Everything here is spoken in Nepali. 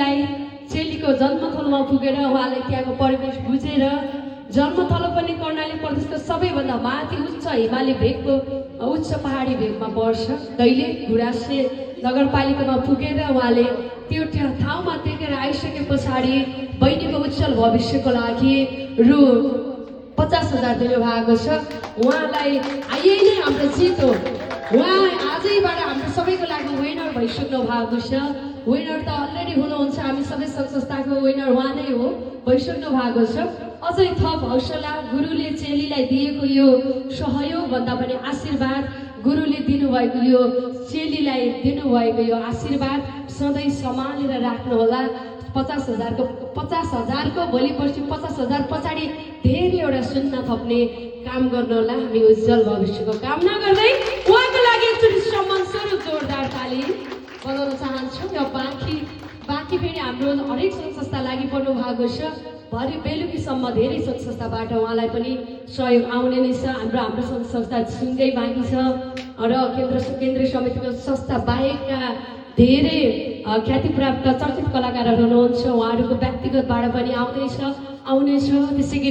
चेलीलाई चेलीको जन्मथलोमा पुगेर उहाँले त्यहाँको परिवेश बुझेर जन्मथलो पनि कर्णाली प्रदेशको सबैभन्दा माथि उच्च हिमाली भेगको उच्च पहाडी भेगमा पर्छ। दैलेख गुराँसे नगरपालिकामा पुगेर उहाँले त्यो ठाउँमा टेकेर आइसके पछाडि बहिनीको उज्जवल भविष्यको लागि रु 50,000 दिनुभएको छ। उहाँलाई यही नै हाम्रो जित हो। उहाँ आजैबाट हाम्रो सबैको लागि विनर भइसक्नु भएको छ। विनर त अलरेडी हुनुहुन्छ, हामी सबै सङ्घ संस्थाको विनर उहाँ नै हो, भइसक्नु भएको छ। अझै थप हौसला गुरुले चेलीलाई दिएको यो सहयोग भन्दा पनि आशीर्वाद, गुरुले दिनुभएको यो चेलीलाई दिनुभएको यो आशीर्वाद सधैँ सम्हालेर राख्नुहोला। 50,000 को भोलि पर्सि 50,000 पछाडि धेरैवटा शून्य थप्ने काम गर्नुहोला। हामी उज्जवल भविष्यको कामना गर्दै उहाँको लागि एकचोटि सम्मान स्वरूप जोरदार ताली बजाउन चाहन्छु। र बाँकी फेरि हाम्रो हरेक सङ्घ संस्था लागि पर्नु भएको छ। भरि बेलुकीसम्म धेरै सङ्घ संस्थाबाट उहाँलाई पनि सहयोग आउने नै छ। हाम्रो सङ्घ संस्था सँगै बाँकी छ र केन्द्रीय समितिको संस्था बाहेकका धेरै ख्यातिप्राप्त चर्चित कलाकारहरू हुनुहुन्छ, उहाँहरूको व्यक्तिगतबाट पनि आउनेछ। त्यसै गरी